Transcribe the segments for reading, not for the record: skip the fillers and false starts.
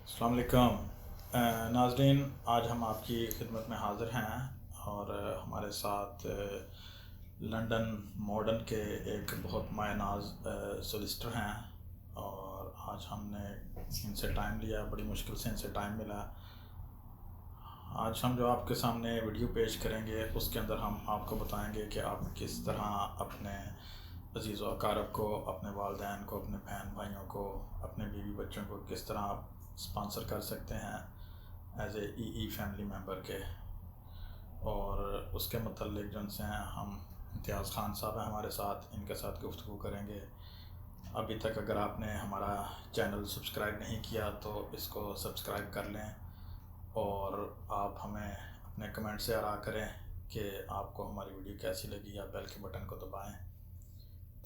अस्सलाम वालेकुम नाज़रीन, आज हम आपकी खिदमत में हाज़िर हैं और हमारे साथ लंदन मॉडर्न के एक बहुत मायनाज सोलिसिटर हैं और आज हमने इनसे टाइम लिया, बड़ी मुश्किल से इनसे टाइम मिला। आज हम जो आपके सामने वीडियो पेश करेंगे उसके अंदर हम आपको बताएंगे कि आप किस तरह अपने अज़ीज़ व अक़ारब को, अपने वालिदैन को, अपने बहन भाइयों को, अपने बीवी बच्चों को किस तरह आप स्पॉन्सर कर सकते हैं एज ई फैमिली मेम्बर के। और उसके मतलब जो उनसे हैं हम इम्तियाज़ ख़ान साहब हैं हमारे साथ, इनके साथ गुफ्तगू करेंगे। अभी तक अगर आपने हमारा चैनल सब्सक्राइब नहीं किया तो इसको सब्सक्राइब कर लें और आप हमें अपने कमेंट से आरा करें कि आपको हमारी वीडियो कैसी लगी, या बेल के बटन को दबाएं।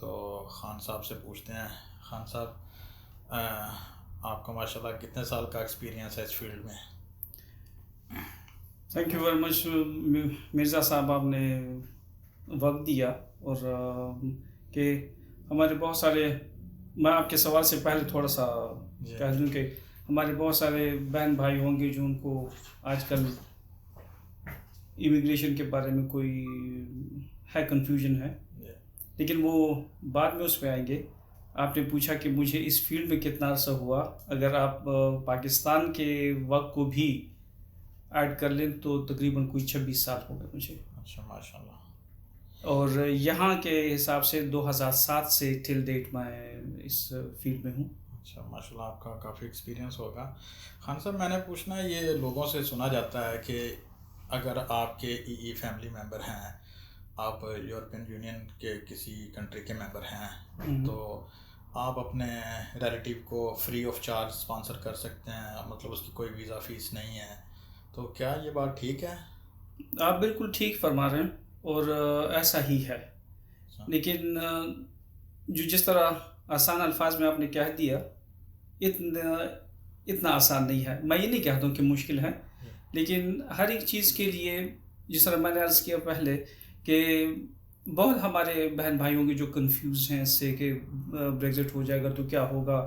तो ख़ान साहब से पूछते हैं, ख़ान साहब आपका माशाल्लाह कितने साल का एक्सपीरियंस है इस फील्ड में? Thank you very much Mirza साहब, आपने वक्त दिया और कि हमारे बहुत सारे, मैं आपके सवाल से पहले थोड़ा सा कह दूं कि हमारे बहुत सारे बहन भाई होंगे जो उनको आजकल इमिग्रेशन के बारे में कोई है कन्फ्यूजन है, लेकिन वो बाद में उस पर आएंगे। आपने पूछा कि मुझे इस फील्ड में कितना अर्सा हुआ। अगर आप पाकिस्तान के वक्त को भी ऐड कर लें तो तकरीबन कोई 26 साल हो गए मुझे। अच्छा, माशाल्लाह। और यहाँ के हिसाब से 2007 से टिल डेट मैं इस फील्ड में हूँ। अच्छा, माशाल्लाह, आपका काफ़ी एक्सपीरियंस होगा। खान साहब, मैंने पूछना है, ये लोगों से सुना जाता है कि अगर आपके ई फैमिली मेम्बर हैं, आप यूरोपियन यूनियन के किसी कंट्री के मेंबर हैं, तो आप अपने रिलेटिव को फ्री ऑफ चार्ज स्पॉन्सर कर सकते हैं, मतलब उसकी कोई वीज़ा फ़ीस नहीं है। तो क्या ये बात ठीक है? आप बिल्कुल ठीक फरमा रहे हैं और ऐसा ही है, लेकिन जो जिस तरह आसान अल्फाज में आपने कह दिया, इतना आसान नहीं है। मैं ये नहीं कहता हूँ कि मुश्किल है, लेकिन हर एक चीज़ के लिए, जिस तरह मैंने अर्ज़ किया पहले, कि बहुत हमारे बहन भाई होंगे जो कंफ्यूज हैं इससे कि ब्रेग्जिट हो जाएगा तो क्या होगा,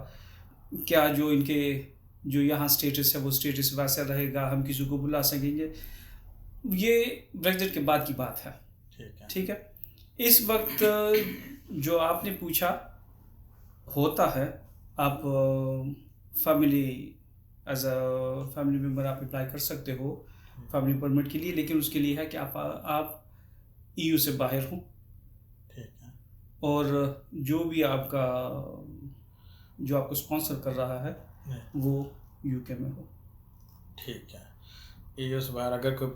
क्या जो इनके जो यहाँ स्टेटस है वो स्टेटस वैसा रहेगा, हम किसी को बुला सकेंगे। ये ब्रेग्जिट के बाद की बात है। ठीक है। इस वक्त जो आपने पूछा होता है, आप family as a family member आप अप्लाई कर सकते हो फैमिली परमिट के लिए, लेकिन उसके लिए है कि आप EU से बाहर हों, और जो भी जो आपको स्पॉन्सर कर रहा है वो UK में हो। ठीक है। EU से बाहर अगर कोई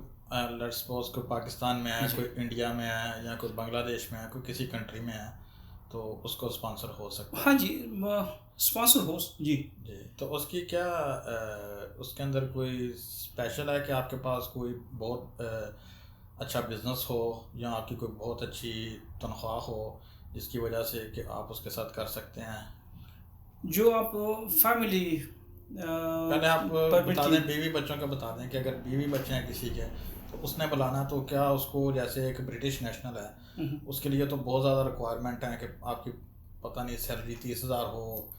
लेट्स सपोज कोई पाकिस्तान में है, कोई इंडिया में है, या कोई बांग्लादेश में है, कोई किसी कंट्री में है, तो उसको स्पॉन्सर हो सकता है? हाँ जी, स्पॉन्सर हो जी। तो उसकी क्या उसके अंदर कोई स्पेशल है कि आपके पास कोई बहुत अच्छा बिजनेस हो, या आपकी कोई बहुत अच्छी तनख्वाह हो जिसकी वजह से कि आप उसके साथ कर सकते हैं? जो आप फैमिली पहले आप बता दें, बीवी बच्चों का बता दें कि अगर बीवी बच्चे हैं किसी के, तो उसने बुलाना, तो क्या उसको, जैसे एक ब्रिटिश नेशनल है, उसके लिए तो बहुत ज़्यादा रिक्वायरमेंट है कि आपकी पता नहीं सैलरी 30,000 हो,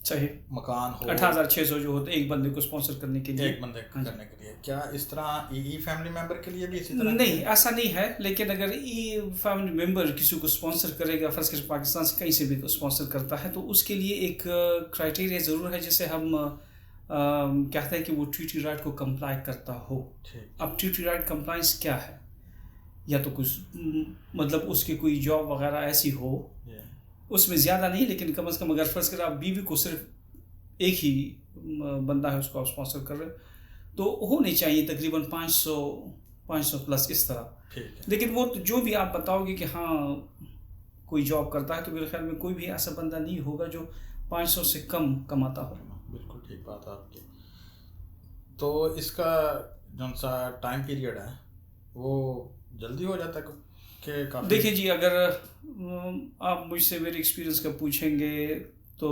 सही मकान हो, 18,600 जो होते एक बंदे को स्पॉन्सर करने के लिए, एक बंदे करने के लिए। क्या इस तरह ई फैमिली मेम्बर के लिए भी इसी तरह? नहीं, ऐसा नहीं है। लेकिन अगर ई फैमिली मेम्बर किसी को स्पॉन्सर करेगा, फर्ज कर पाकिस्तान से कहीं से भी स्पॉन्सर करता है, तो उसके लिए एक क्राइटेरिया ज़रूर है जिसे हम कहते हैं कि वो ट्रीटी राइट को कंप्लाई करता हो। अब ट्रीटी राइट कंप्लाइंस क्या है? या तो कुछ मतलब उसकी कोई जॉब वगैरह ऐसी हो, उसमें ज़्यादा नहीं, लेकिन कम से कम अगर फर्ज कर आप बीवी को सिर्फ एक ही बंदा है उसको आप स्पॉन्सर कर रहे हो, तो होनी चाहिए तकरीबन 500 प्लस इस तरह। लेकिन वो तो जो भी आप बताओगे कि हाँ कोई जॉब करता है, तो मेरे ख्याल में कोई भी ऐसा बंदा नहीं होगा जो 500 से कम कमाता हो। बिल्कुल ठीक बात आपकी। तो इसका जो सा टाइम पीरियड है वो जल्दी हो जाता है कि काफ़ी? देखिए जी, अगर आप मुझसे मेरे एक्सपीरियंस का पूछेंगे तो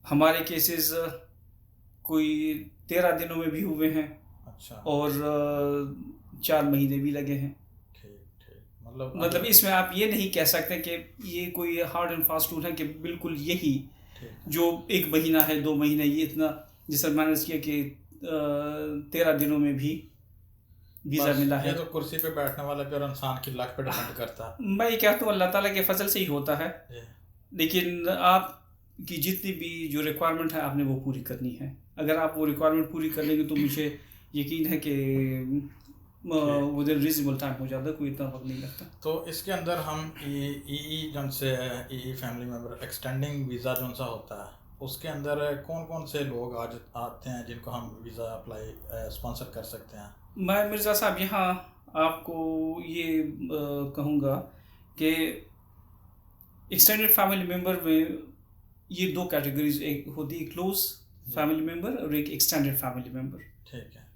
हमारे केसेस कोई 13 दिनों में भी हुए हैं। अच्छा। और 4 महीने भी लगे हैं। ठीक। मतलब इसमें आप ये नहीं कह सकते कि ये कोई हार्ड एंड फास्ट रूल है कि बिल्कुल यही जो 1 महीना है, 2 महीने, ये इतना जिस तरह मैंने किया कि 13 दिनों में भी वीज़ा मिला है। ये तो कुर्सी पे बैठने वाले पे और इंसान की लक पे डिपेंड करता है। मैं ये कहता हूँ अल्लाह ताला के फजल से ही होता है, लेकिन आपकी जितनी भी जो रिक्वायरमेंट है आपने वो पूरी करनी है। अगर आप वो रिक्वायरमेंट पूरी कर लेंगे तो मुझे यकीन है कि विद इन रीजनेबल टाइम हो जाता है, कोई इतना वक्त नहीं लगता। तो इसके अंदर हम ई जौन से ई फैमिली मेम्बर एक्सटेंडिंग वीज़ा जौन सा होता है उसके अंदर कौन कौन से लोग आज आते हैं जिनको हम वीज़ा अप्लाई स्पॉन्सर कर सकते हैं? मैं मिर्ज़ा साहब यहाँ आपको ये कहूँगा कि एक्सटेंडेड फैमिली मेम्बर में ये 2 कैटेगरीज एक होती है, क्लोज फैमिली मेम्बर और एक एक्सटेंडेड फैमिली मेम्बर। ठीक है।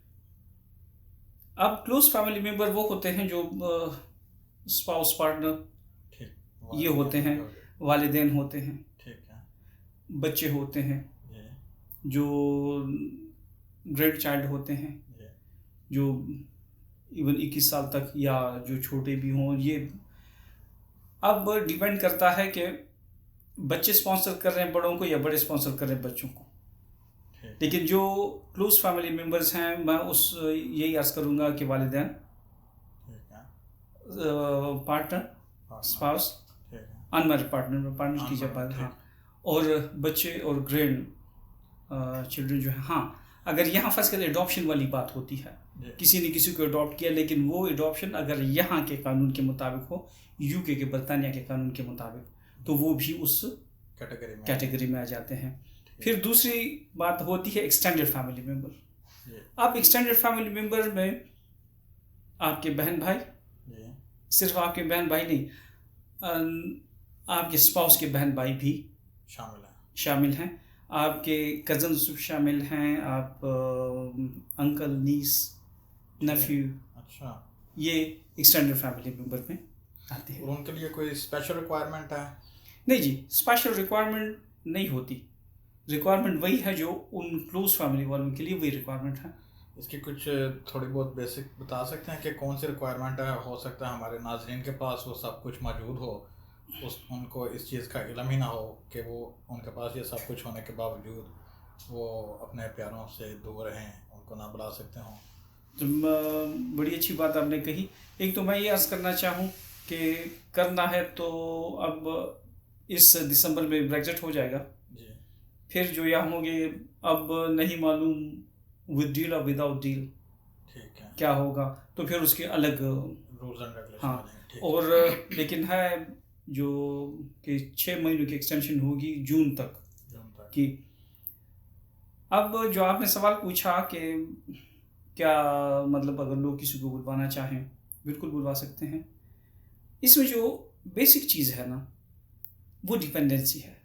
अब क्लोज फैमिली मेम्बर वो होते हैं जो स्पाउस पार्टनर, ठीक, ये होते हैं, वालिदैन होते हैं, ठीक है, बच्चे होते हैं, जो ग्रैंड चाइल्ड होते हैं, जो इवन 21 साल तक या जो छोटे भी हों। ये अब डिपेंड करता है कि बच्चे स्पॉन्सर कर रहे हैं बड़ों को या बड़े स्पॉन्सर कर रहे हैं बच्चों को। लेकिन जो क्लोज फैमिली मेम्बर्स हैं मैं यही अर्ज़ करूँगा कि वालिदैन, पार्टनर, स्पाउस, अनमैरिड पार्टनर की जब बात, हाँ, और बच्चे और ग्रैंड चिल्ड्रन जो है। हाँ, अगर यहाँ फर्स्ट कर एडॉप्शन वाली बात होती है, किसी ने किसी को अडॉप्ट किया, लेकिन वो एडॉप्शन अगर यहाँ के कानून के मुताबिक हो, यूके के बरतानिया के कानून के मुताबिक, तो वो भी उस कैटेगरी में आ जाते हैं। फिर दूसरी बात होती है एक्सटेंडेड फैमिली मेम्बर। अब एक्सटेंडेड फैमिली मेम्बर में आपके बहन भाई, सिर्फ आपके बहन भाई नहीं, आपके स्पाउस के बहन भाई भी शामिल हैं, आपके कज़न्स शामिल हैं, आप अंकल, नीस, नेफ्यू, अच्छा, ये एक्सटेंडेड फैमिली मेम्बर में आते हैं। और उनके लिए कोई स्पेशल रिक्वायरमेंट है? नहीं जी, स्पेशल रिक्वायरमेंट नहीं होती। रिक्वायरमेंट वही है जो उन क्लोज फैमिली वालों के लिए वही रिक्वायरमेंट है। इसकी कुछ थोड़ी बहुत बेसिक बता सकते हैं कि कौन सी रिक्वायरमेंट है? हो सकता है हमारे नाज़रीन के पास वो सब कुछ मौजूद हो, उनको इस चीज़ का इल्म ही ना हो कि वो उनके पास ये सब कुछ होने के बावजूद वो अपने प्यारों से दूर रहें, उनको ना बुला सकते हों। तो बड़ी अच्छी बात आपने कही। एक तो मैं ये अर्ज़ करना चाहूँ कि करना है तो अब इस दिसंबर में ब्रेग्जिट हो जाएगा जी। फिर जो यहाँ होंगे अब नहीं मालूम विद डील और विदाउट डील, ठीक है, क्या होगा, तो फिर उसके अलग रूल्स एंड रेगुलेशन। हाँ, और लेकिन है जो कि 6 महीनों की एक्सटेंशन होगी जून तक की। अब जो आपने सवाल पूछा कि क्या मतलब अगर लोग किसी को बुलवाना चाहें, बिल्कुल बुलवा सकते हैं। इसमें जो बेसिक चीज़ है ना वो डिपेंडेंसी है,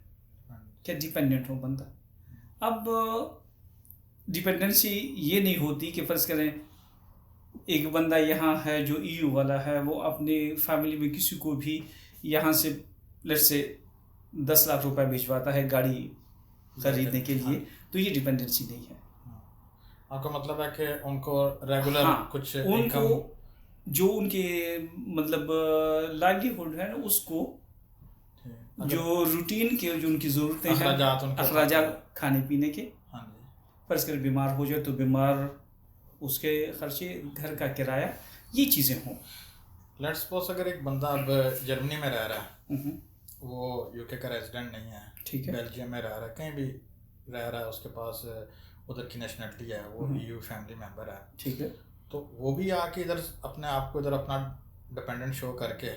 क्या डिपेंडेंट हो बंदा। अब डिपेंडेंसी ये नहीं होती कि फ़र्ज़ करें एक बंदा यहाँ है जो EU वाला है, वो अपने फैमिली में किसी को भी यहाँ से लेट्स से 10 लाख रुपए भिजवाता है गाड़ी खरीदने के लिए, तो ये डिपेंडेंसी नहीं है। आपका मतलब है कि उनको रेगुलर, हाँ, कुछ उनको जो उनके मतलब लाइवलीहुड है ना, उसको जो रूटीन के जो उनकी ज़रूरतें हैं, अखराजात खाने पीने के, हाँ जी, फर्ज कर बीमार हो जाए तो बीमार उसके खर्चे, घर का किराया, ये चीज़ें हों। लेट्स सपोज अगर एक बंदा अब जर्मनी में रह रहा है, वो यूके का रेजिडेंट नहीं है, ठीक है, बेल्जियम में रह रहा है, कहीं भी रह रहा है, उसके पास उधर की नेशनलिटी है, वो EU फैमिली मेम्बर है, ठीक है, तो वो भी आके इधर अपने आप को इधर अपना डिपेंडेंट शो करके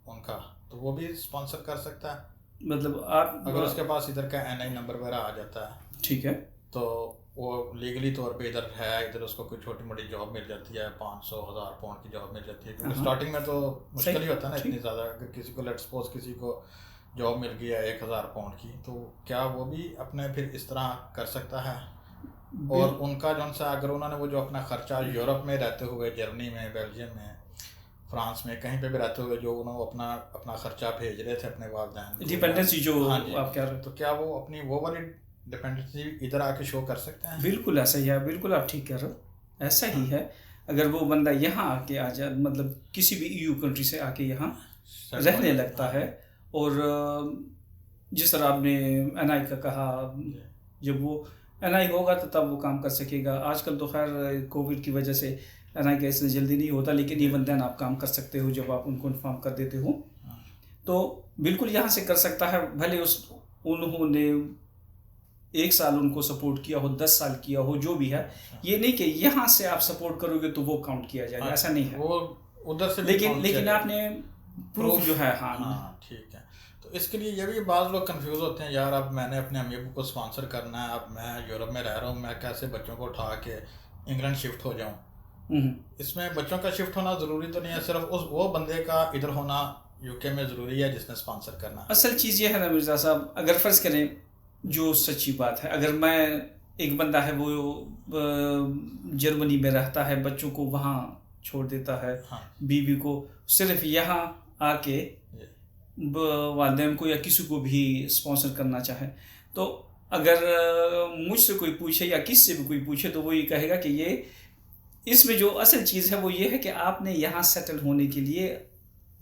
उनका, तो वो भी स्पॉन्सर कर सकता है। मतलब आप अगर उसके पास इधर का NI नंबर वगैरह आ जाता है, ठीक है, तो वो लीगली तौर पे इधर है, इधर उसको कोई छोटी मोटी जॉब मिल जाती है, 500,000 पाउंड की जॉब मिल जाती है, क्योंकि स्टार्टिंग में तो मुश्किल ही होता है ना इतनी ज़्यादा। अगर किसी को लेट्स सपोज किसी को जॉब मिल गई है 1,000 पाउंड की, तो क्या वो भी अपने फिर इस तरह कर सकता है? और उनका जो सा अगर उन्होंने वो जो अपना खर्चा यूरोप में रहते हुए, जर्मनी में, बेल्जियम में, फ्रांस में, कहीं पे भी रहते हुए जो उन्होंने अपना खर्चा भेज रहे थे अपने वालिदैन, डिपेंडेंसी जो, हाँ, आप क्या, तो क्या वो अपनी वो वाली डिपेंडेंसी इधर आके शो कर सकते हैं? बिल्कुल ऐसा ही है, बिल्कुल आप ठीक कह रहे हो, ऐसा ही है। अगर वो बंदा यहाँ आके आ जाए, मतलब किसी भी EU कंट्री से आके यहाँ रहने लगता है, और जिस तरह आपने NI का कहा, जब वो एनआई होगा तो तब वो काम कर सकेगा। आजकल तो खैर कोविड की वजह से एनआई का इसलिए जल्दी नहीं होता, लेकिन इवन देन आप काम कर सकते हो जब आप उनको इन्फॉर्म कर देते हो। तो बिल्कुल यहाँ से कर सकता है, भले उन्होंने 1 साल उनको सपोर्ट किया हो, 10 साल किया हो, जो भी है। ये नहीं कि यहाँ से आप सपोर्ट करोगे तो वो काउंट किया जाएगा, ऐसा नहीं है। वो उधर से लेकिन आपने प्रूफ जो है। हाँ ठीक है। तो इसके लिए ये भी बाज़ लोग कंफ्यूज होते हैं, यार अब मैंने अपने अम्मी अब्बू को स्पॉन्सर करना है, अब मैं यूरोप में रह रहा हूँ, मैं कैसे बच्चों को उठा के इंग्लैंड शिफ्ट हो जाऊँ। इसमें बच्चों का शिफ्ट होना ज़रूरी तो नहीं है, सिर्फ वो बंदे का इधर होना यूके में ज़रूरी है जिसने स्पॉन्सर करना है। असल चीज़ ये है ना मिर्ज़ा साहब, अगर फ़र्ज़ करें, जो सच्ची बात है, अगर मैं एक बंदा है वो जर्मनी में रहता है, बच्चों को वहाँ छोड़ देता है, बीवी को सिर्फ यहाँ आके वालिदैन को या किसी को भी स्पॉन्सर करना चाहे, तो अगर मुझसे कोई पूछे या किसी से भी कोई पूछे तो वो ये कहेगा कि ये इसमें जो असल चीज़ है वो ये है कि आपने यहाँ सेटल होने के लिए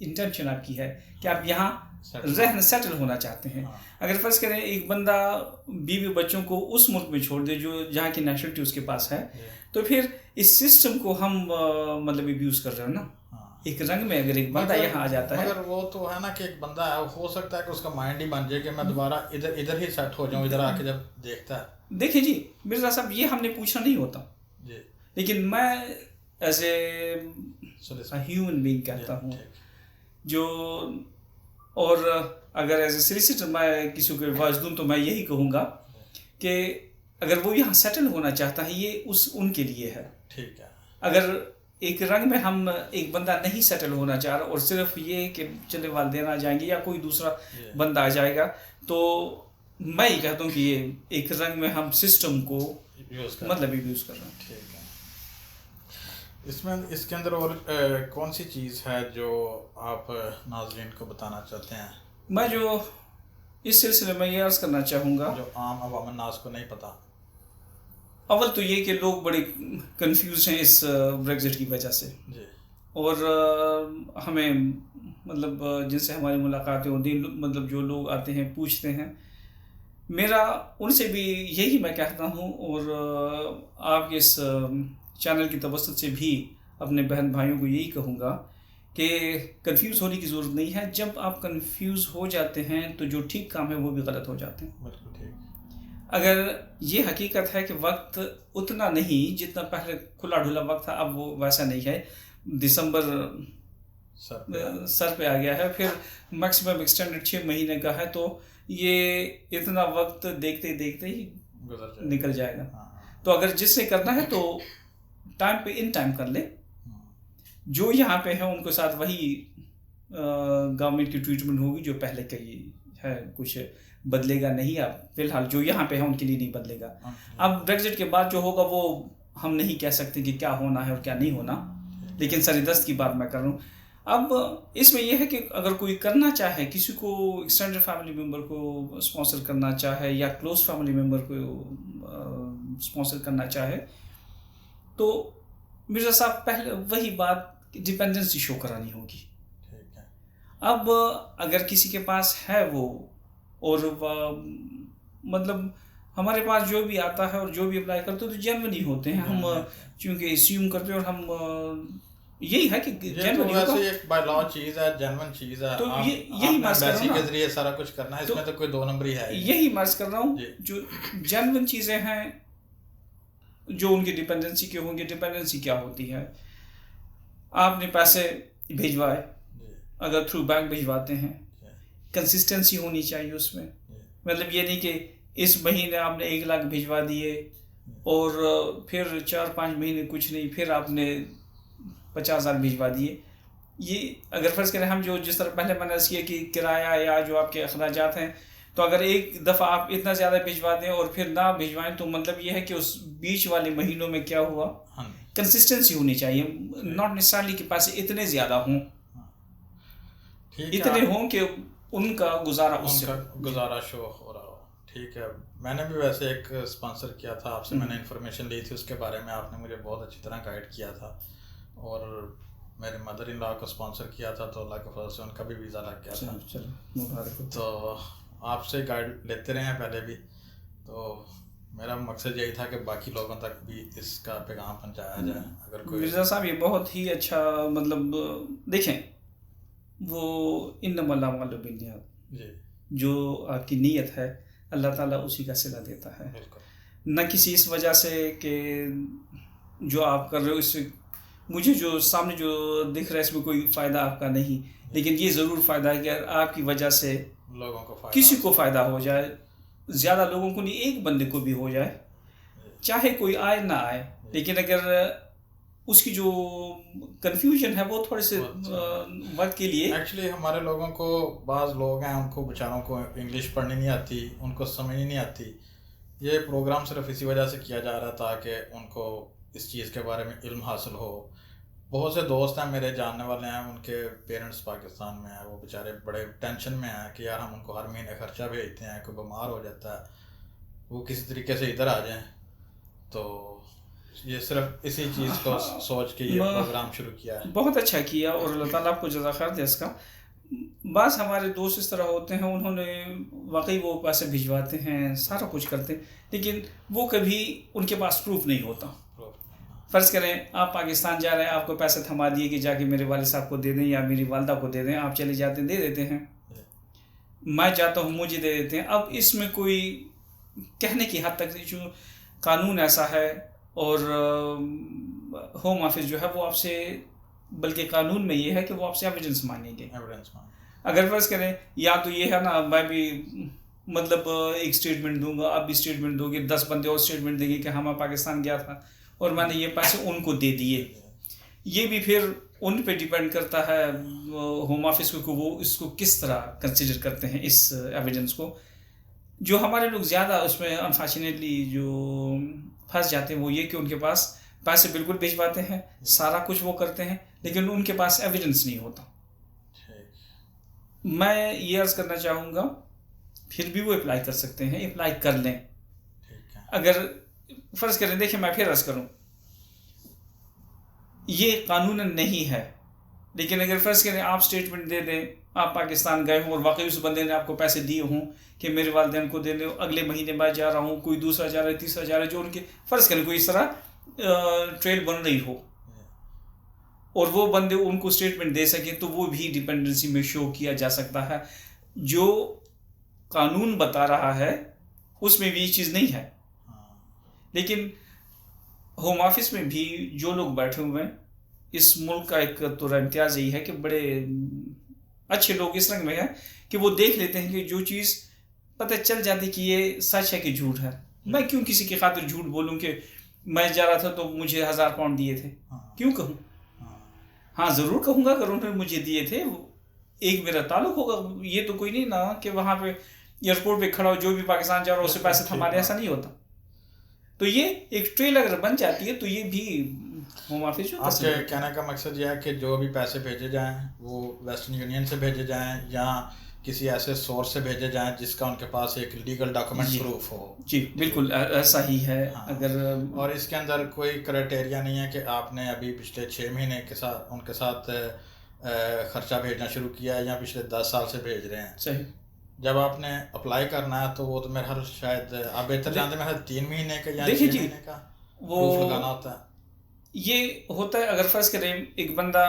इंटेंशन आपकी है कि आप यहाँ सेटल होना चाहते हैं। अगर फर्ज करें एक बंदा बीवी बच्चों को उस मुल्क में छोड़ दे जो जहाँ की नेशनलिटी उसके पास है, तो फिर इस सिस्टम को हम मतलब अब्यूज़ कर रहे हो ना। एक रंग में अगर एक बंदा यहाँ आ जाता है, मगर वो तो है ना कि एक बंदा है, हो सकता है कि उसका माइंड ही बन जाए कि मैं दोबारा इधर ही सेट हो जाऊँ, इधर आके जब देखता है। देखिए जी मिर्ज़ा साहब, ये हमने पूछना नहीं होता जी, लेकिन मैं एज ए ह्यूमन बीइंग कहता हूँ जो, और अगर एज ए सोलिसिटर मैं किसी को एडवाइस दूँ तो मैं यही कहूँगा कि अगर वो यहाँ सेटल होना चाहता है, ये उनके लिए है। ठीक है। अगर एक रंग में हम एक बंदा नहीं सेटल होना चाह रहा और सिर्फ ये कि चले वालिदैन आ जाएंगे या कोई दूसरा बंदा आ जाएगा, तो मैं ही कहता हूँ कि ये एक रंग में हम सिस्टम को मतलब यूज़ कर रहे हैं। ठीक है। इसमें इसके अंदर और कौन सी चीज़ है जो आप नाज़रीन को बताना चाहते हैं? मैं जो इस सिलसिले में ये अर्ज़ करना चाहूँगा जो आम अवाम नास को नहीं पता। अव्वल तो ये कि लोग बड़े कंफ्यूज हैं इस ब्रेग्जिट की वजह से जी। और हमें मतलब जिनसे हमारी मुलाकातें होती हैं, मतलब जो लोग आते हैं पूछते हैं, मेरा उनसे भी यही मैं कहता हूँ, और आपके इस चैनल की तवज्जुह से भी अपने बहन भाइयों को यही कहूँगा कि कंफ्यूज होने की ज़रूरत नहीं है। जब आप कंफ्यूज हो जाते हैं तो जो ठीक काम है वो भी गलत हो जाते हैं। बिल्कुल ठीक। अगर ये हकीकत है कि वक्त उतना नहीं जितना पहले खुला ढुला वक्त था, अब वो वैसा नहीं है। दिसंबर सर पे आ गया है, फिर मैक्सिमम एक्सटेंडेड 6 महीने का है, तो ये इतना वक्त देखते देखते ही निकल जाएगा। तो अगर जिसने करना है तो टाइम पे इन टाइम कर ले। जो यहाँ पे है उनको साथ वही गवर्नमेंट की ट्रीटमेंट होगी जो पहले की है, कुछ बदलेगा नहीं। अब फिलहाल जो यहाँ पे है उनके लिए नहीं बदलेगा। अब ब्रेग्जिट के बाद जो होगा वो हम नहीं कह सकते कि क्या होना है और क्या नहीं होना, लेकिन सर-ए-दस्त की बात मैं कर रहा हूँ। अब इसमें यह है कि अगर कोई करना चाहे, किसी को एक्सटेंडेड फैमिली मेम्बर को स्पॉन्सर करना चाहे या क्लोज फैमिली मेम्बर को स्पॉन्सर करना चाहे, तो मिर्ज़ा साहब पहले वही बात डिपेंडेंसी शो करानी होगी। ठीक है। अब अगर किसी के पास है वो, और मतलब हमारे पास जो भी आता है और जो भी अप्लाई करते हैं तो जेन्युइन ही होते हैं। हम चूँकि अस्यूम करते हैं और हम यही है कि जेन्युइन होगा, एक बाय लॉ चीज़ है, जेन्युइन चीज़ है। तो यही मर्ज कर रहा हूँ के जरिए सारा कुछ करना है, इसमें तो कोई दो नंबरी है। यही मर्ज कर रहा हूँ, जो जेन्युइन चीज़ें हैं जो उनकी डिपेंडेंसी के होंगे। डिपेंडेंसी क्या होती है? आपने पैसे भिजवाए, अगर थ्रू बैंक भिजवाते हैं, कंसिस्टेंसी होनी चाहिए उसमें। मतलब ये नहीं कि इस महीने आपने 1 लाख भिजवा दिए और फिर 4-5 महीने कुछ नहीं, फिर आपने 50,000 भिजवा दिए। ये अगर फ़र्ज़ करें हम जो जिस तरह पहले मैंने अर्ज़ किया कि किराया या जो आपके अखराजात हैं, तो अगर एक दफ़ा आप इतना ज़्यादा भिजवा दें और फिर ना भिजवाएं, तो मतलब ये है कि उस बीच वाले महीनों में क्या हुआ, कंसिस्टेंसी होनी चाहिए। नॉट नेसेसरली कि पैसे इतने ज़्यादा हों, इतने हों कि उनका गुजारा शो हो रहा हो। ठीक है। मैंने भी वैसे एक स्पॉन्सर किया था आपसे, मैंने इन्फॉर्मेशन ली थी उसके बारे में, आपने मुझे बहुत अच्छी तरह गाइड किया था। और मेरे मदर इन लॉ को स्पॉन्सर किया था, तो अल्लाह के फजल से उनका भी वीज़ा लग गया था। तो आपसे गाइड लेते रहे हैं पहले भी, तो मेरा मकसद यही था कि बाकी लोगों तक भी इसका पैगाम पहुंचाया जाए। अगर कोई मिर्ज़ा साहब ये बहुत ही अच्छा, मतलब देखें, वो इन्नमल अमालु बिन्नियात, जी जो आपकी नीयत है अल्लाह ताला उसी का सिला देता है। बिल्कुल न किसी इस वजह से कि जो आप कर रहे हो इससे मुझे जो सामने जो दिख रहा है इसमें कोई फ़ायदा आपका नहीं, लेकिन ये ज़रूर फ़ायदा है कि अगर आपकी वजह से लोगों को फ़ायदा किसी को फ़ायदा हो जाए, ज़्यादा लोगों को नहीं, एक बंदे को भी हो जाए, चाहे कोई आए ना आए, लेकिन अगर उसकी जो कन्फ्यूजन है वो थोड़े से वक्त के लिए। एक्चुअली हमारे लोगों को, बाज़ लोग हैं उनको बेचारों को इंग्लिश पढ़नी नहीं आती, उनको समझनी नहीं आती। ये प्रोग्राम सिर्फ इसी वजह से किया जा रहा था कि उनको इस चीज़ के बारे में इल्म हासिल हो। बहुत से दोस्त हैं मेरे जानने वाले हैं, उनके पेरेंट्स पाकिस्तान में हैं, वो बेचारे बड़े टेंशन में हैं कि यार हम उनको हर महीने खर्चा भेजते हैं, कोई बीमार हो जाता है, वो किसी तरीके से इधर आ जाएं। तो ये सिर्फ इसी चीज़ को सोच के ये प्रोग्राम शुरू किया है। बहुत अच्छा किया और अल्लाह ताला आपको जज़ा खैर दे इसका। बस हमारे दोस्त इस तरह होते हैं, उन्होंने वाकई वो पैसे भिजवाते हैं, सारा कुछ करते हैं, लेकिन वो कभी उनके पास प्रूफ नहीं होता। फ़र्ज़ करें आप पाकिस्तान जा रहे हैं, आपको पैसे थमा दिए कि जाके मेरे वाले साहब को दे दें या मेरी वालदा को दे दें, आप चले जाते हैं, दे देते हैं, मैं जाता हूँ मुझे दे देते हैं। अब इसमें कोई कहने की हद तक जो कानून ऐसा है और होम ऑफिस जो है वो आपसे, बल्कि कानून में ये है कि वो आपसे एविडेंस मांगेंगे। अगर फ़र्ज़ करें या तो ये है ना, मैं भी मतलब एक स्टेटमेंट दूंगा, आप भी स्टेटमेंट दोगे, 10 बंदे और स्टेटमेंट देंगे कि हाँ मैं पाकिस्तान गया था और मैंने ये पैसे उनको दे दिए। ये भी फिर उन पे डिपेंड करता है होम ऑफिस को वो इसको किस तरह कंसिडर करते हैं इस एविडेंस को। जो हमारे लोग ज़्यादा उसमें अनफॉर्चुनेटली जो फंस जाते हैं वो ये कि उनके पास पैसे बिल्कुल भिजवाते हैं, सारा कुछ वो करते हैं, लेकिन उनके पास एविडेंस नहीं होता। मैं ये अर्ज़ करना चाहूँगा फिर भी वो अप्लाई कर सकते हैं, अप्लाई कर लें। अगर फ़र्ज़ करें, देखिए मैं फिर अर्ज़ करूँ, ये कानूनन नहीं है, लेकिन अगर फ़र्ज़ करें आप स्टेटमेंट दे दें, आप पाकिस्तान गए हों और वाकई उस बंदे ने आपको पैसे दिए हों कि मेरे वालिदैन को दे दो, अगले महीने मैं जा रहा हूँ, कोई दूसरा जा रहा है, तीसरा जा रहा है, जो उनके फ़र्ज़ करें कोई इस तरह ट्रेल बन रही हो और वो बंदे उनको स्टेटमेंट दे सकें, तो वो भी डिपेंडेंसी में शो किया जा सकता है। जो कानून बता रहा है उसमें भी ये चीज़ नहीं है, लेकिन होम ऑफिस में भी जो लोग बैठे हुए हैं, इस मुल्क का एक तो इम्तियाज़ यही है कि बड़े अच्छे लोग इस रंग में हैं कि वो देख लेते हैं कि जो चीज़ पता चल जाती कि ये सच है कि झूठ है। मैं क्यों किसी की खातिर झूठ बोलूं कि मैं जा रहा था तो मुझे 1000 पाउंड दिए थे, क्यों कहूँ? हाँ ज़रूर कहूँगा अगर उन्होंने मुझे दिए थे, एक मेरा ताल्लुक होगा। ये तो कोई नहीं ना कि वहाँ पे एयरपोर्ट पे खड़ा हो, जो भी पाकिस्तान जा रहा हो उससे पैसे थमाने, ऐसा नहीं होता। तो ये एक ट्रेल अगर बन जाती है तो ये भी होम ऑफिस। आपके कहने का मकसद यह है कि जो भी पैसे भेजे जाएं वो वेस्टर्न यूनियन से भेजे जाएं या किसी ऐसे सोर्स से भेजे जाएं जिसका उनके पास एक लीगल डॉक्यूमेंट प्रूफ हो। जी बिल्कुल ऐसा ही है। हाँ। अगर और इसके अंदर कोई क्राइटेरिया नहीं है कि आपने अभी पिछले 6 महीने के साथ उनके साथ खर्चा भेजना शुरू किया है या पिछले 10 साल से भेज रहे हैं। सही। जब आपने अप्लाई करना है तो वो तो मेरे हर शायद आप बेहतर जानते हैं, मेरे 3 महीने का या 6 महीने का प्रूफ लगाना होता है। ये होता है अगर फर्ज करें एक बंदा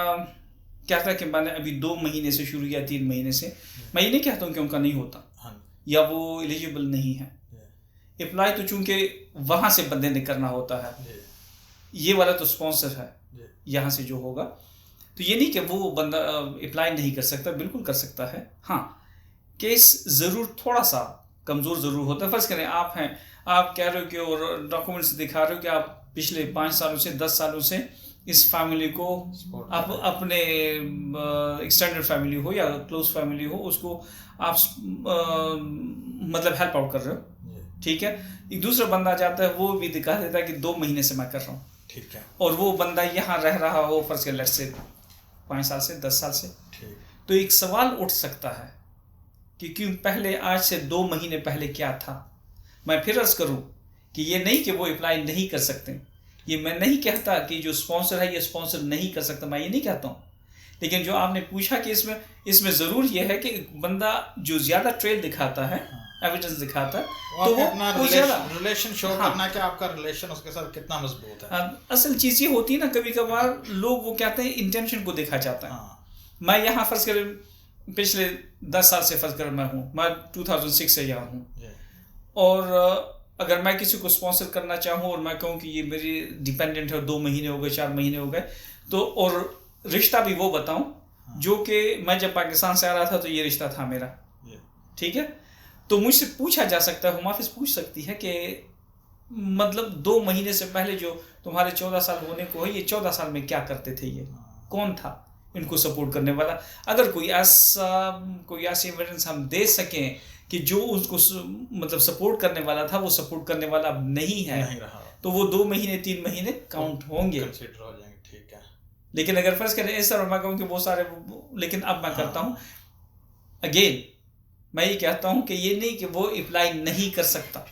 कहता है कि मैंने अभी 2 महीने से शुरू किया, 3 महीने से, मैं ये नहीं कहता हूँ कि उनका नहीं होता या वो एलिजिबल नहीं है। अप्लाई तो चूंकि वहाँ से बंदे ने करना होता है, ये वाला तो स्पॉन्सर है यहाँ से जो होगा, तो ये नहीं कि वो बंदा अप्लाई नहीं कर सकता, बिल्कुल कर सकता है। हाँ, केस ज़रूर थोड़ा सा कमज़ोर ज़रूर होता है। फ़र्ज़ करें आप हैं, आप कह रहे हो कि और डॉक्यूमेंट्स दिखा रहे हो कि आप पिछले 5 सालों से 10 सालों से इस फैमिली को आप अपने एक्सटेंडेड फैमिली हो या क्लोज फैमिली हो उसको आप मतलब हेल्प आउट कर रहे हो, ठीक है। एक दूसरा बंदा जाता है वो भी दिखा देता है कि 2 महीने से मैं कर रहा हूँ, ठीक है, और वो बंदा यहाँ रह रहा हो फ़र्ज़ कर लेट्स से 5 साल से 10 साल से, तो एक सवाल उठ सकता है कि क्यों पहले आज से 2 महीने पहले क्या था। मैं फिर अर्ज़ करूँ कि ये नहीं कि वो अप्लाई नहीं कर सकते, ये मैं नहीं कहता कि जो स्पॉन्सर है ये स्पॉन्सर नहीं कर सकता, मैं ये नहीं कहता हूँ। लेकिन जो आपने पूछा कि इसमें ज़रूर ये है कि बंदा जो ज़्यादा ट्रेल दिखाता है एविडेंस दिखाता है, तो वो अपना रिलेशन शो करना कि आपका रिलेशन उसके साथ कितना मजबूत है। असल चीज़ ये होती है ना, कभी कभार लोग वो कहते हैं इंटेंशन को देखा जाता है। मैं यहाँ फर्ज कर पिछले 10 साल से फर्ज कर मैं हूँ, मैं 2006 से यहाँ हूँ, और अगर मैं किसी को स्पॉन्सर करना चाहूँ और मैं कहूँ कि ये मेरी डिपेंडेंट है, 2 महीने हो गए, 4 महीने हो गए, तो और रिश्ता भी वो बताऊँ जो कि मैं जब पाकिस्तान से आ रहा था तो ये रिश्ता था मेरा, ठीक है। तो मुझसे पूछा जा सकता है, हुमाफिज पूछ सकती है कि मतलब 2 महीने से पहले जो तुम्हारे 14 साल होने को है, ये 14 साल में क्या करते थे, ये कौन था इनको सपोर्ट करने वाला। अगर कोई ऐसी एविडेंस हम दे सकें कि जो उसको मतलब सपोर्ट करने वाला था वो सपोर्ट करने वाला अब नहीं है, नहीं रहा, तो वो 2 महीने 3 महीने काउंट होंगे, कंसीडर हो जाएंगे, ठीक है। लेकिन अगर फर्ज करें इस तरह मैं कहूँ कि वो सारे, लेकिन अब मैं करता हूँ अगेन, मैं ये कहता हूँ कि ये नहीं कि वो अप्लाई नहीं कर सकता,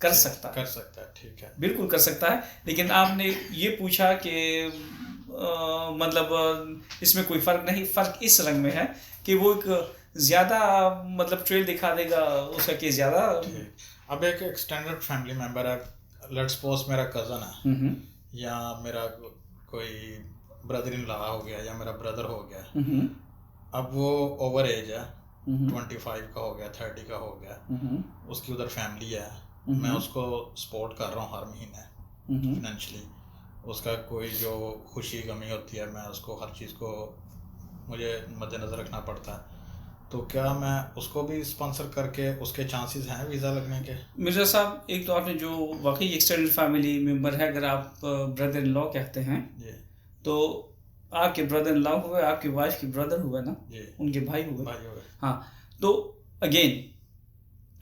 कर सकता है, ठीक है, बिल्कुल कर सकता है। लेकिन आपने ये पूछा कि मतलब इसमें कोई फ़र्क नहीं, फ़र्क इस रंग में है कि वो एक ज़्यादा मतलब ट्रेल दिखा देगा, उसका केस ज़्यादा। अब एक एक्सटेंडेड फैमिली मेम्बर है, लेट्स सपोज मेरा कज़न है या मेरा कोई ब्रदर इन लॉ हो गया या मेरा ब्रदर हो गया, अब वो ओवर एज है, 25 का हो गया, 30 का हो गया, उसकी उधर फैमिली है, मैं उसको सपोर्ट कर रहा हूँ हर महीने फाइनेंशियली, उसका कोई जो खुशी गमी होती है मैं उसको हर चीज़ को मुझे मद्देनज़र रखना पड़ता है, तो क्या मैं उसको भी स्पॉन्सर करके उसके चांसेस हैं वीज़ा लगने के? मिर्ज़ा साहब, एक तो आपने जो वाकई एक्सटेंडेड फैमिली मेम्बर है, अगर आप ब्रदर इन लॉ कहते हैं तो आपके ब्रदर इन लॉ हुए, आपकी वाइफ की ब्रदर हुए ना, उनके भाई हुए। हाँ, तो अगेन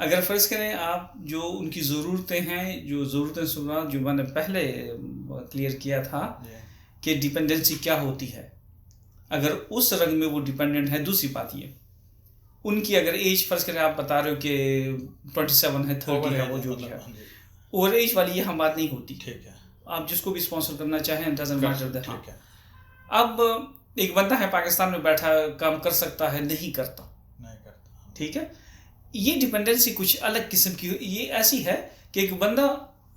अगर फ़र्ज़ करें आप जो उनकी ज़रूरतें हैं, जो ज़रूरतें सुना जो मैंने पहले क्लियर किया था कि डिपेंडेंसी क्या होती है, अगर उस रंग में वो डिपेंडेंट है, दूसरी बात ये उनकी अगर एज फ़र्ज़ करें आप बता रहे हो कि 27 है, 30 है, वो जो भी है, ओवर एज वाली ये हम बात नहीं होती, ठीक है। आप जिसको भी स्पॉन्सर करना चाहें, डजंट मैटर दैट। हाँ, अब एक बंदा है पाकिस्तान में बैठा, काम कर सकता है, नहीं करता, ठीक है। ये डिपेंडेंसी कुछ अलग किस्म की, ये ऐसी है कि एक बंदा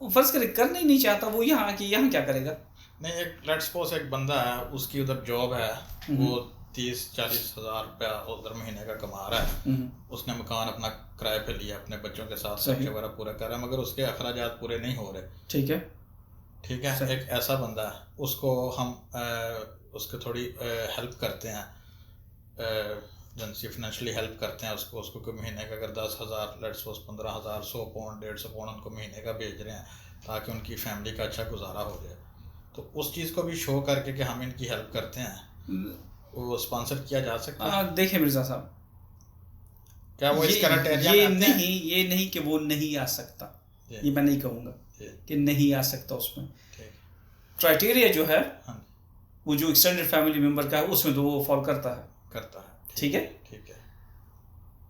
फर्ज करे करना ही नहीं चाहता, वो यहाँ आके यहाँ क्या करेगा? नहीं, एक लेट्स सपोज एक बंदा है, उसकी उधर जॉब है, वो 30-40 हज़ार रुपया उधर महीने का कमा रहा है, उसने मकान अपना किराए पे लिया, अपने बच्चों के साथ खर्चे वगैरह पूरा कर रहा है, मगर उसके अखराजात पूरे नहीं हो रहे, ठीक है। एक ऐसा बंदा है, उसको हम उसको थोड़ी हेल्प करते हैं, फाइनेंशियली हेल्प करते हैं उसको कोई महीने का अगर 10,000 लेट्स सपोज 15,000, 100 पाउंड 150 पाउंड उनको महीने का भेज रहे हैं ताकि उनकी फैमिली का अच्छा गुजारा हो जाए, तो उस चीज़ को भी शो करके कि हम इनकी हेल्प करते हैं, वो स्पॉन्सर किया जा सकता है। देखिए मिर्ज़ा साहब, क्या वो इस क्राइटेरिया में ये नहीं कि वो नहीं आ सकता, ये मैं नहीं कहूँगा कि नहीं आ सकता, उसमें क्राइटेरिया जो है वो जो एक्सटेंडेड फैमिली मेम्बर का है उसमें तो वो फॉलो करता है, ठीक है,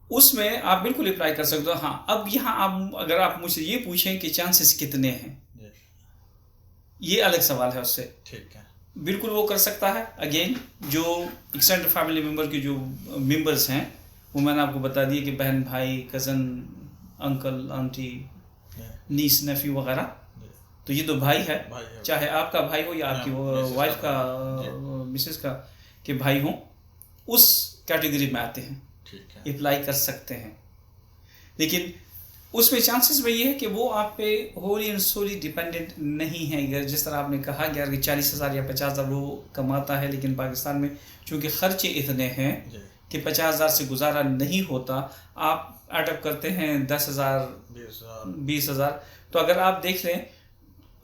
उसमें आप बिल्कुल अप्लाई कर सकते हो। हाँ, अब यहाँ आप अगर आप मुझसे ये पूछें कि चांसेस कितने हैं, ये अलग सवाल है उससे, ठीक है। बिल्कुल वो कर सकता है। अगेन जो एक्सटेंडेड फैमिली मेम्बर के जो मेंबर्स हैं वो मैंने आपको बता दिए कि बहन भाई, कज़न, अंकल, आंटी, नीस, नेफ्यू वगैरह, तो ये तो भाई है, चाहे आपका भाई हो या आपकी वाइफ का, मिसेस का के भाई हो, उस कैटेगरी में आते हैं, अप्लाई कर सकते हैं। लेकिन उसमें चांसेस में ये है कि वो आप पे होली एंड सोली डिपेंडेंट नहीं है। अगर जिस तरह आपने कहा कि अगर 40,000 या 50,000 वो कमाता है, लेकिन पाकिस्तान में चूँकि ख़र्चे इतने हैं कि 50,000 से गुजारा नहीं होता, आप एडअप करते हैं 10,000, 20,000, तो अगर आप देख लें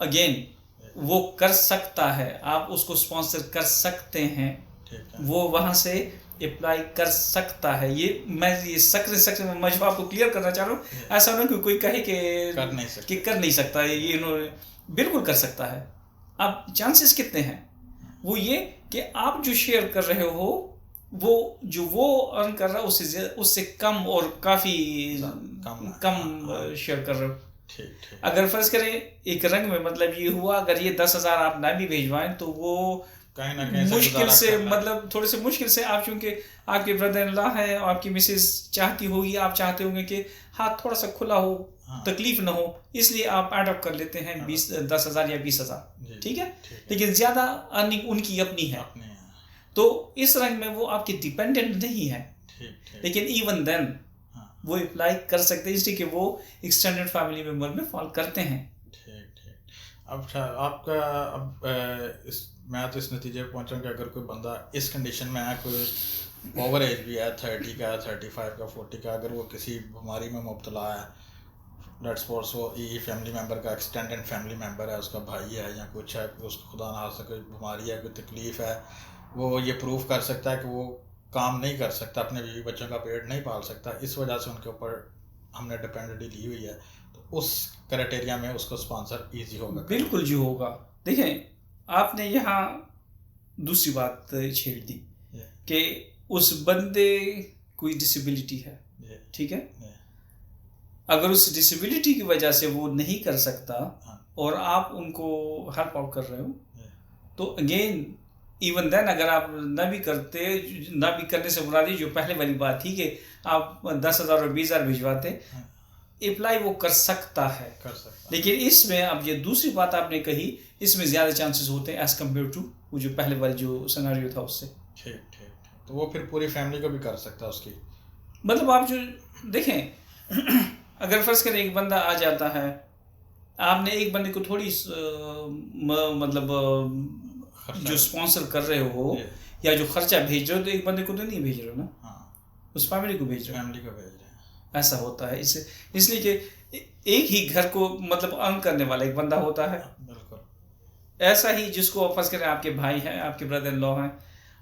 अगेन वो कर सकता है, आप उसको स्पॉन्सर कर सकते हैं, वो वहाँ से अप्लाई कर सकता है। ये मैं ये सकते मैं जो आपको क्लियर करना चाह रहा हूँ, ऐसा ना कि कोई कहे कि कर नहीं सकता, ये बिल्कुल कर सकता है। अब चांसेस कितने हैं, वो ये कि आप जो शेयर कर रहे हो वो जो वो अर्न कर रहा है उससे कम और काफ़ी कम शेयर कर रहे हो। अगर फर्ज करें एक रंग में मतलब ये हुआ, अगर ये 10,000 आप ना भी भेजवाएं तो वो कहीं ना कहीं मुश्किल से, मतलब थोड़े से मुश्किल से आप, चूंकि आपके ब्रदर इन लॉ है और आपकी मिसेस चाहती होगी, आप चाहते होंगे कि हाथ थोड़ा सा खुला हो, हाँ। तकलीफ ना हो, इसलिए आप अडॉप्ट कर लेते हैं 10,000 या 20,000, ठीक है। लेकिन ज्यादा अर्निंग उनकी अपनी है, तो इस रंग में वो आपके डिपेंडेंट नहीं है। लेकिन इवन देन वो अप्लाई कर सकते हैं, इसलिए कि वो एक्सटेंडेड फैमिली मेंबर में फॉल करते हैं। अब आपका मैं तो इस नतीजे पर पहुंचा कि अगर कोई बंदा इस कंडीशन में है, कोई ओवर एज भी है, 30 का, 35 का, 40 का, अगर वो किसी बीमारी में मुब्तला है, लेट्स सपोज वो फैमिली मेम्बर का एक्सटेंडेड फैमिली मेम्बर है, उसका भाई है या कुछ है, उसको खुदा ना खास्ता कोई बीमारी है, कोई तकलीफ़ है, वो ये प्रूव कर सकता है कि वो काम नहीं कर सकता, अपने बीवी बच्चों का पेट नहीं पाल सकता, इस वजह से उनके ऊपर हमने डिपेंडेंटी ली हुई है, तो उस क्राइटेरिया में उसको स्पॉन्सर ईजी होगा। बिल्कुल जी होगा। देखें, आपने यहाँ दूसरी बात छेड़ दी कि उस बंदे कोई डिसेबिलिटी है, ठीक है। अगर उस डिसेबिलिटी की वजह से वो नहीं कर सकता और आप उनको हेल्प आउट कर रहे हो, तो अगेन इवन देन अगर आप ना भी करने से मुराद जो पहले वाली बात थी कि आप 10,000 और 20,000 भिजवाते, अप्लाई वो कर सकता है। लेकिन इसमें अब ये दूसरी बात आपने कही, इसमें ज़्यादा चांसेस होते हैं एज कम्पेयर टू वो जो पहले वाली जो सिनेरियो था उससे। ठीक, तो वो फिर पूरी फैमिली को भी कर सकता है उसकी, मतलब आप जो देखें अगर फर्ज करें एक बंदा आ जाता है, आपने एक बंदे को थोड़ी मतलब जो स्पॉन्सर कर रहे हो या जो खर्चा भेज रहे हो, तो एक बंदे को तो नहीं भेज रहे हो ना, उस फैमिली को भेज रहे हो, ऐसा होता है। इसलिए कि एक ही घर को मतलब अर्न करने वाला एक बंदा होता है। बिल्कुल ऐसा ही जिसको फर्ज करें आपके भाई हैं, आपके ब्रदर इन लॉ हैं,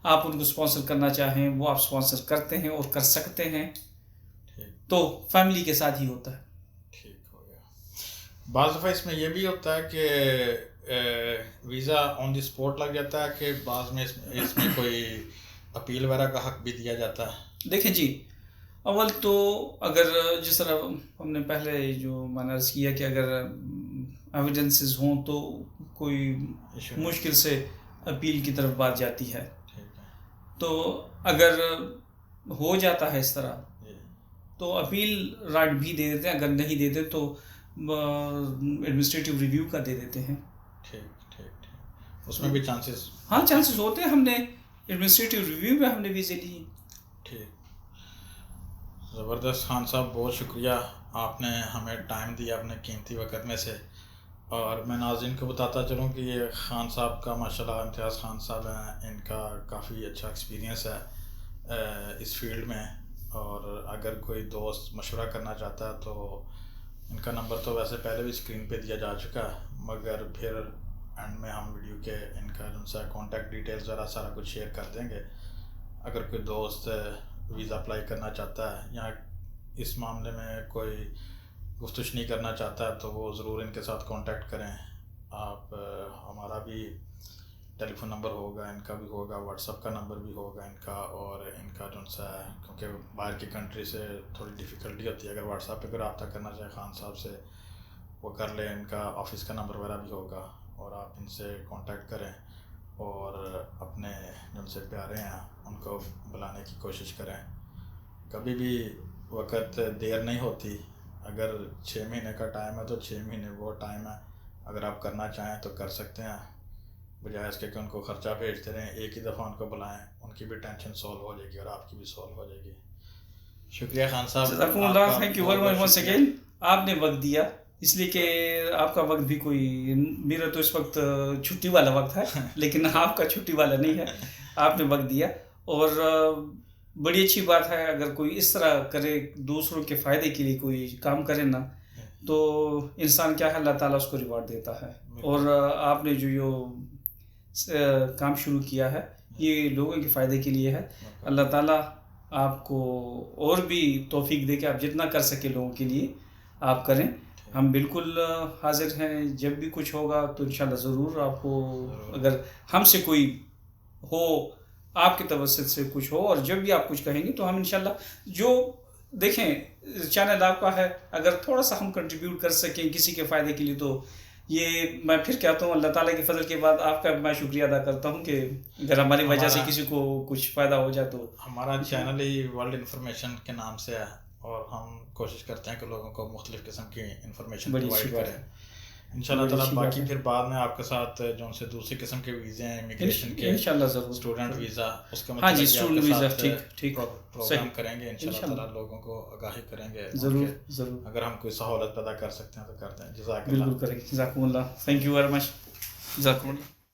आप उनको स्पॉन्सर करना चाहें, वो आप स्पॉन्सर करते हैं और कर सकते हैं, तो फैमिली के साथ ही होता है। ठीक हो गया। बाज़ दफ़ा इसमें यह भी होता है कि वीज़ा ऑन द स्पॉट लग जाता है, कि बाद में इसमें कोई अपील वगैरह का हक भी दिया जाता है। देखें जी, अव्वल तो अगर जिस तरह हमने पहले जो मैंने किया कि अगर एविडेंसेस हों तो कोई मुश्किल से अपील की तरफ बात जाती है। तो अगर हो जाता है इस तरह तो अपील राइट भी दे देते हैं, अगर नहीं देते तो एडमिनिस्ट्रेटिव रिव्यू का दे देते हैं। ठीक, उसमें भी चांसेस, हाँ चांसेस होते हैं। हमने एडमिनिस्ट्रेटिव रिव्यू में हमने वीज़े लिए। ठीक, ज़बरदस्त खान साहब, बहुत शुक्रिया, आपने हमें टाइम दिया अपने कीमती वक्त में से। और मैं नाज़रीन को बताता चलूँ कि ये खान साहब का माशाल्लाह इम्तियाज़ खान साहब हैं, इनका काफ़ी अच्छा एक्सपीरियंस है इस फील्ड में। और अगर कोई दोस्त मशवरा करना चाहता है तो इनका नंबर तो वैसे पहले भी स्क्रीन पे दिया जा चुका है, मगर फिर एंड में हम वीडियो के इनका उनसे कॉन्टैक्ट डिटेल्स ज़रा सारा कुछ शेयर कर देंगे। अगर कोई दोस्त वीज़ा अप्लाई करना चाहता है या इस मामले में कोई गुफ्तगू नहीं करना चाहता है तो वो ज़रूर इनके साथ कांटेक्ट करें आप। हमारा भी टेलीफोन नंबर होगा, इनका भी होगा, व्हाट्सएप का नंबर भी होगा इनका। और इनका जो सा है, क्योंकि बाहर की कंट्री से थोड़ी डिफ़िकल्टी होती है, अगर व्हाट्सएप पे कोई रब्ता करना चाहे खान साहब से वो कर लें। इनका ऑफ़िस का नंबर वगैरह भी होगा और आप इनसे कांटेक्ट करें और अपने जिनसे प्यारे हैं उनको बुलाने की कोशिश करें। कभी भी वक्त देर नहीं होती। अगर 6 महीने का टाइम है तो 6 महीने वो टाइम है, अगर आप करना चाहें तो कर सकते हैं, बजाय इसके कि उनको ख़र्चा भेजते रहें। एक ही दफ़ा उनको बुलाएं, उनकी भी टेंशन सॉल्व हो जाएगी और आपकी भी सॉल्व हो जाएगी। शुक्रिया खान साहब, thank you very much once again. आपने वक्त दिया, इसलिए कि आपका वक्त भी कोई, मेरा तो इस वक्त छुट्टी वाला वक्त है लेकिन आपका छुट्टी वाला नहीं है। आपने वक्त दिया और बड़ी अच्छी बात है। अगर कोई इस तरह करे, दूसरों के फ़ायदे के लिए कोई काम करे ना, तो इंसान क्या है, अल्लाह ताला उसको रिवार्ड देता है। और आपने जो काम शुरू किया है ये लोगों के फ़ायदे के लिए है। अल्लाह ताला आपको और भी तौफीक दे कि आप जितना कर सके लोगों के लिए आप करें। हम बिल्कुल हाजिर हैं, जब भी कुछ होगा तो इंशाल्लाह ज़रूर आपको, अगर हमसे कोई हो, आपके तवज्जुह से कुछ हो और जब भी आप कुछ कहेंगे तो हम इंशाल्लाह, जो देखें चैनल आपका है, अगर थोड़ा सा हम कंट्रीब्यूट कर सकें किसी के फ़ायदे के लिए तो ये मैं फिर कहता हूँ अल्लाह ताला के फजल के बाद आपका मैं शुक्रिया अदा करता हूँ कि अगर हमारी वजह से किसी को कुछ फ़ायदा हो जाए तो। हमारा चैनल ही वर्ल्ड इन्फॉर्मेशन के नाम से है और हम कोशिश करते हैं कि लोगों को मुख्तलिफ़ किस्म की इन्फॉर्मेशन प्रोवाइड करें इंशाल्लाह ताला। बाकी फिर बाद में आपके साथ जो उनसे दूसरी किस्म के वीज़े हैं इमिग्रेशन के, इंशाल्लाह ज़रूर, स्टूडेंट वीज़ा, उसका हाँ जी, मतलब स्टूडेंट वीज़ा, ठीक प्रोग्राम करेंगे इंशाल्लाह ताला, लोगों को आगाही करेंगे ज़रूर। अगर हम कोई सहूलत पैदा कर सकते हैं तो करते हैं। बिल्कुल करेंगे। जज़ाकुमुल्लाह, थैंक यू वेरी मच, जज़ाकुमुल्लाह।